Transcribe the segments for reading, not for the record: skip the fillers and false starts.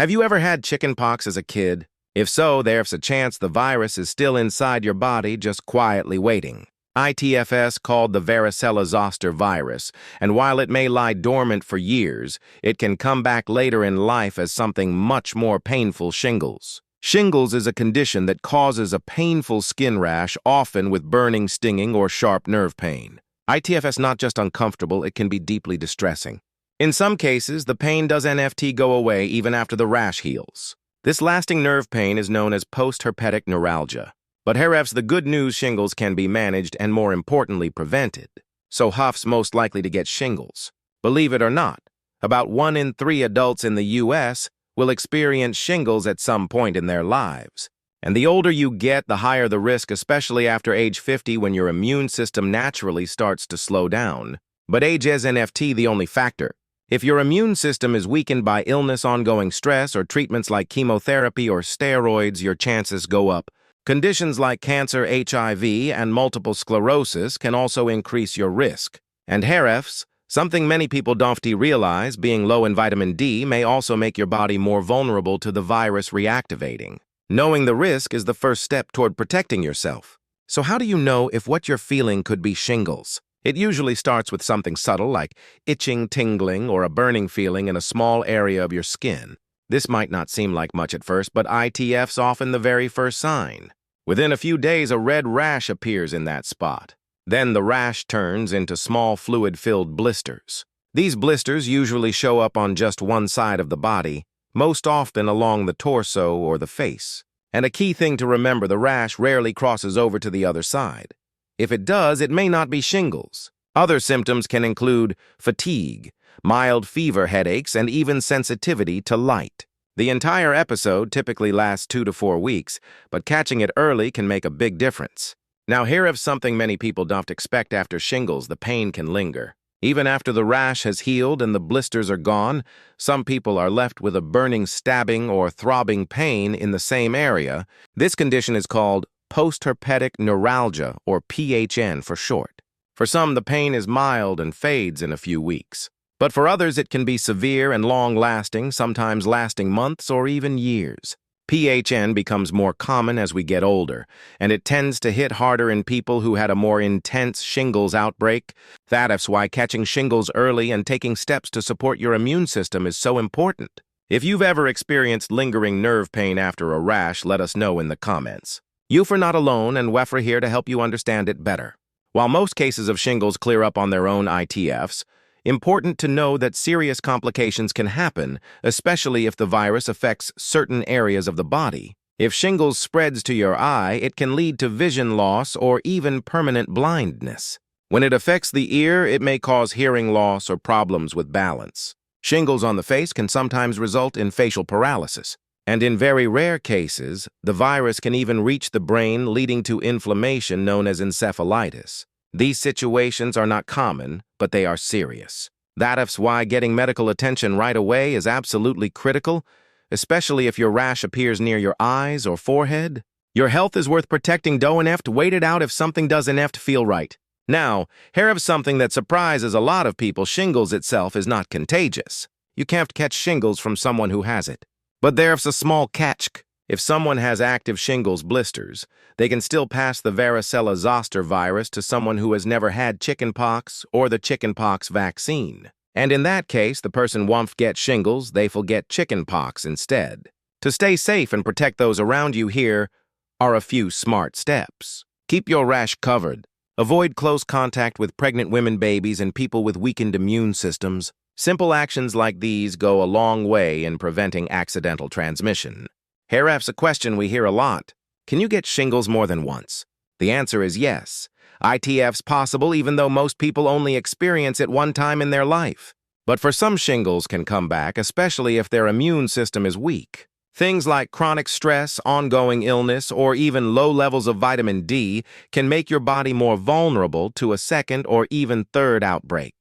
Have you ever had chickenpox as a kid? If so, there's a chance the virus is still inside your body, just quietly waiting. ITFS called the varicella zoster virus, and while it may lie dormant for years, it can come back later in life as something much more painful: shingles. Shingles is a condition that causes a painful skin rash, often with burning, stinging, or sharp nerve pain. ITFS not just uncomfortable, it can be deeply distressing. In some cases, the pain doesn't go away even after the rash heals. This lasting nerve pain is known as post-herpetic neuralgia. But herpes, the good news: shingles can be managed and, more importantly, prevented. So who's most likely to get shingles? Believe it or not, about 1 in 3 adults in the U.S. will experience shingles at some point in their lives. And the older you get, the higher the risk, especially after age 50 when your immune system naturally starts to slow down. But age isn't the only factor. If your immune system is weakened by illness, ongoing stress, or treatments like chemotherapy or steroids, your chances go up. Conditions like cancer, HIV, and multiple sclerosis can also increase your risk. And herpes, something many people don't realize, being low in vitamin D, may also make your body more vulnerable to the virus reactivating. Knowing the risk is the first step toward protecting yourself. So how do you know if what you're feeling could be shingles? It usually starts with something subtle like itching, tingling, or a burning feeling in a small area of your skin. This might not seem like much at first, but ITF's often the very first sign. Within a few days, a red rash appears in that spot. Then the rash turns into small fluid-filled blisters. These blisters usually show up on just one side of the body, most often along the torso or the face. And a key thing to remember: the rash rarely crosses over to the other side. If it does, it may not be shingles. Other symptoms can include fatigue, mild fever, headaches, and even sensitivity to light. The entire episode typically lasts 2 to 4 weeks, but catching it early can make a big difference. Now, here's something many people don't expect: after shingles, the pain can linger. Even after the rash has healed and the blisters are gone, some people are left with a burning, stabbing, or throbbing pain in the same area. This condition is called post-herpetic neuralgia, or PHN for short. For some, the pain is mild and fades in a few weeks. But for others, it can be severe and long-lasting, sometimes lasting months or even years. PHN becomes more common as we get older, and it tends to hit harder in people who had a more intense shingles outbreak. That's why catching shingles early and taking steps to support your immune system is so important. If you've ever experienced lingering nerve pain after a rash, let us know in the comments. You're not alone, and we're here to help you understand it better. While most cases of shingles clear up on their own ITFs, important to know that serious complications can happen, especially if the virus affects certain areas of the body. If shingles spreads to your eye, it can lead to vision loss or even permanent blindness. When it affects the ear, it may cause hearing loss or problems with balance. Shingles on the face can sometimes result in facial paralysis. And in very rare cases, the virus can even reach the brain, leading to inflammation known as encephalitis. These situations are not common, but they are serious. That's why getting medical attention right away is absolutely critical, especially if your rash appears near your eyes or forehead. Your health is worth protecting. Don't wait it out if something doesn't feel right. Now, here's something that surprises a lot of people: shingles itself is not contagious. You can't catch shingles from someone who has it. But there's a small catch. If someone has active shingles blisters, they can still pass the varicella zoster virus to someone who has never had chickenpox or the chickenpox vaccine. And in that case, the person won't get shingles, they'll get chickenpox instead. To stay safe and protect those around you, here are a few smart steps. Keep your rash covered. Avoid close contact with pregnant women, babies, and people with weakened immune systems. Simple actions like these go a long way in preventing accidental transmission. Here's a question we hear a lot: can you get shingles more than once? The answer is yes. ITF's possible, even though most people only experience it one time in their life. But for some, shingles can come back, especially if their immune system is weak. Things like chronic stress, ongoing illness, or even low levels of vitamin D can make your body more vulnerable to a second or even third outbreak.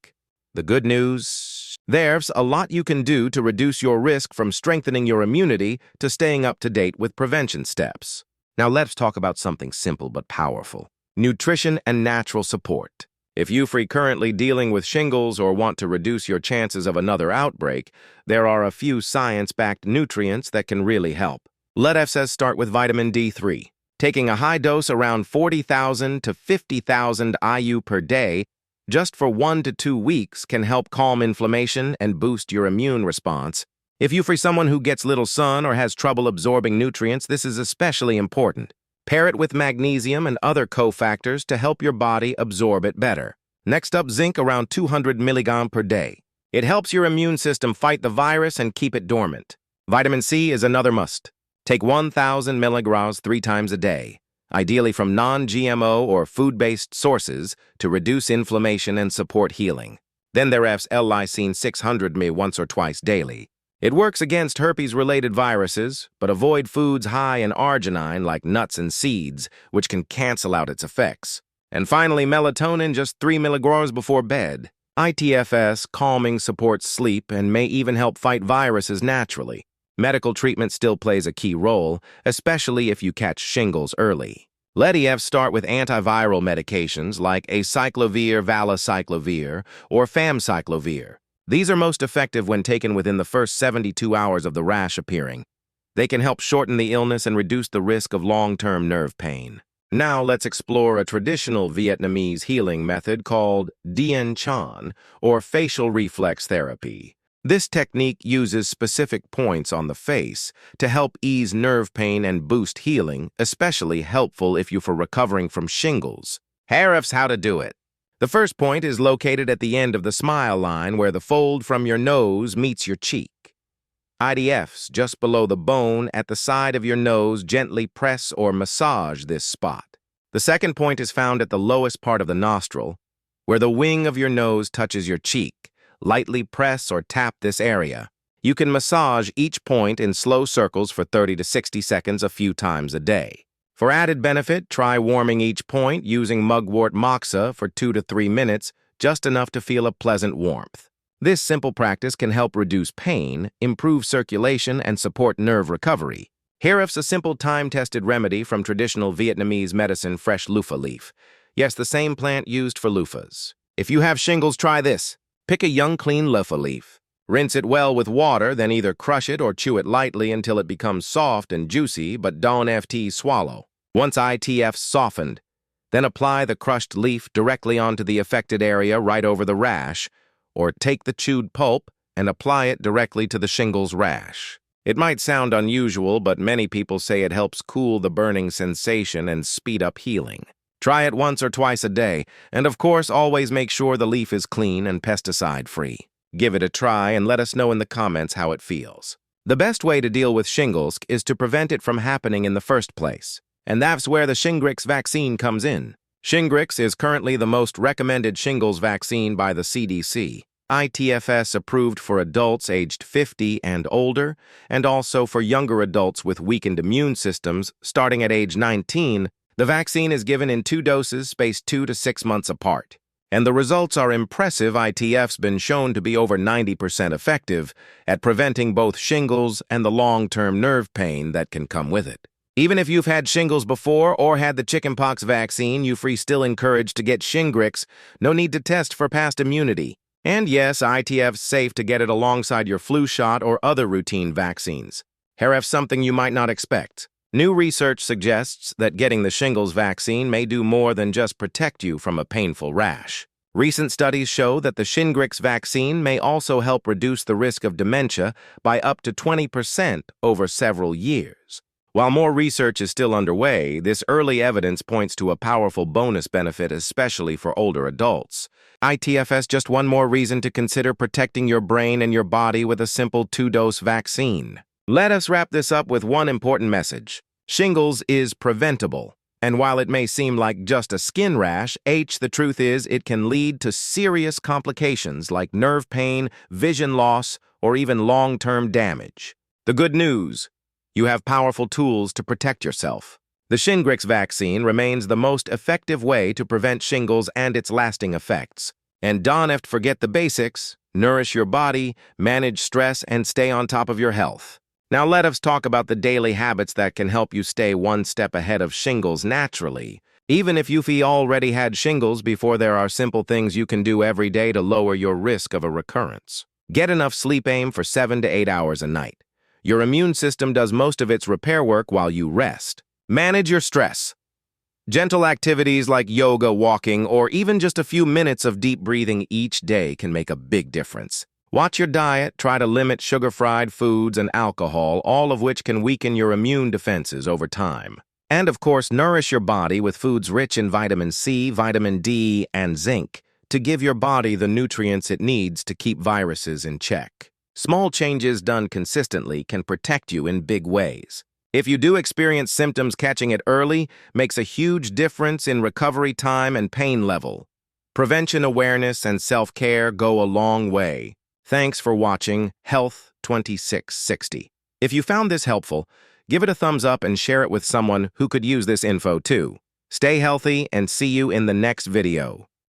The good news: there's a lot you can do to reduce your risk, from strengthening your immunity to staying up to date with prevention steps. Now let's talk about something simple but powerful: nutrition and natural support. If you're currently dealing with shingles or want to reduce your chances of another outbreak, there are a few science-backed nutrients that can really help. Let us start with vitamin D3. Taking a high dose around 40,000 to 50,000 IU per day just for 1 to 2 weeks can help calm inflammation and boost your immune response. If you're someone who gets little sun or has trouble absorbing nutrients, this is especially important. Pair it with magnesium and other cofactors to help your body absorb it better. Next up, zinc around 200 milligrams per day. It helps your immune system fight the virus and keep it dormant. Vitamin C is another must. Take 1,000 milligrams 3 times a day, ideally from non-GMO or food-based sources, to reduce inflammation and support healing. Then there's l-lysine 600 mg once or twice daily. It works against herpes-related viruses, but avoid foods high in arginine like nuts and seeds, which can cancel out its effects. And finally, melatonin just 3 milligrams before bed. ITFS calming supports sleep and may even help fight viruses naturally. Medical treatment still plays a key role, especially if you catch shingles early. Let start with antiviral medications like acyclovir, valacyclovir, or famciclovir. These are most effective when taken within the first 72 hours of the rash appearing. They can help shorten the illness and reduce the risk of long-term nerve pain. Now let's explore a traditional Vietnamese healing method called Dien Chan, or facial reflex therapy. This technique uses specific points on the face to help ease nerve pain and boost healing, especially helpful if you're recovering from shingles. Here's how to do it. The first point is located at the end of the smile line where the fold from your nose meets your cheek. IDFs just below the bone at the side of your nose, gently press or massage this spot. The second point is found at the lowest part of the nostril, where the wing of your nose touches your cheek. Lightly press or tap this area. You can massage each point in slow circles for 30 to 60 seconds a few times a day. For added benefit, try warming each point using mugwort moxa for 2 to 3 minutes, just enough to feel a pleasant warmth. This simple practice can help reduce pain, improve circulation, and support nerve recovery. Here's a simple time-tested remedy from traditional Vietnamese medicine, fresh loofah leaf. Yes, the same plant used for loofahs. If you have shingles, try this. Pick a young, clean loofah leaf. Rinse it well with water, then either crush it or chew it lightly until it becomes soft and juicy, but don't swallow. Once ITF's softened, then apply the crushed leaf directly onto the affected area right over the rash, or take the chewed pulp and apply it directly to the shingles rash. It might sound unusual, but many people say it helps cool the burning sensation and speed up healing. Try it once or twice a day, and of course, always make sure the leaf is clean and pesticide-free. Give it a try and let us know in the comments how it feels. The best way to deal with shingles is to prevent it from happening in the first place, and that's where the Shingrix vaccine comes in. Shingrix is currently the most recommended shingles vaccine by the CDC. ITFS approved for adults aged 50 and older, and also for younger adults with weakened immune systems starting at age 19. The vaccine is given in 2 doses spaced 2 to 6 months apart. And the results are impressive. ITF's been shown to be over 90% effective at preventing both shingles and the long-term nerve pain that can come with it. Even if you've had shingles before or had the chickenpox vaccine, you're still encouraged to get Shingrix. No need to test for past immunity. And yes, ITF's safe to get it alongside your flu shot or other routine vaccines. Here's something you might not expect. New research suggests that getting the shingles vaccine may do more than just protect you from a painful rash. Recent studies show that the Shingrix vaccine may also help reduce the risk of dementia by up to 20% over several years. While more research is still underway, this early evidence points to a powerful bonus benefit, especially for older adults. ITFS just one more reason to consider protecting your brain and your body with a simple 2-dose vaccine. Let us wrap this up with one important message. Shingles is preventable, and while it may seem like just a skin rash, the truth is it can lead to serious complications like nerve pain, vision loss, or even long-term damage. The good news: you have powerful tools to protect yourself. The Shingrix vaccine remains the most effective way to prevent shingles and its lasting effects. And don't forget the basics: nourish your body, manage stress, and stay on top of your health. Now let us talk about the daily habits that can help you stay one step ahead of shingles naturally. Even if you've already had shingles before, there are simple things you can do every day to lower your risk of a recurrence. Get enough sleep. Aim for 7 to 8 hours a night. Your immune system does most of its repair work while you rest. Manage your stress. Gentle activities like yoga, walking, or even just a few minutes of deep breathing each day can make a big difference. Watch your diet. Try to limit sugar-fried foods and alcohol, all of which can weaken your immune defenses over time. And of course, nourish your body with foods rich in vitamin C, vitamin D, and zinc to give your body the nutrients it needs to keep viruses in check. Small changes done consistently can protect you in big ways. If you do experience symptoms, catching it early makes a huge difference in recovery time and pain level. Prevention awareness and self-care go a long way. Thanks for watching Health 2660. If you found this helpful, give it a thumbs up and share it with someone who could use this info too. Stay healthy and see you in the next video.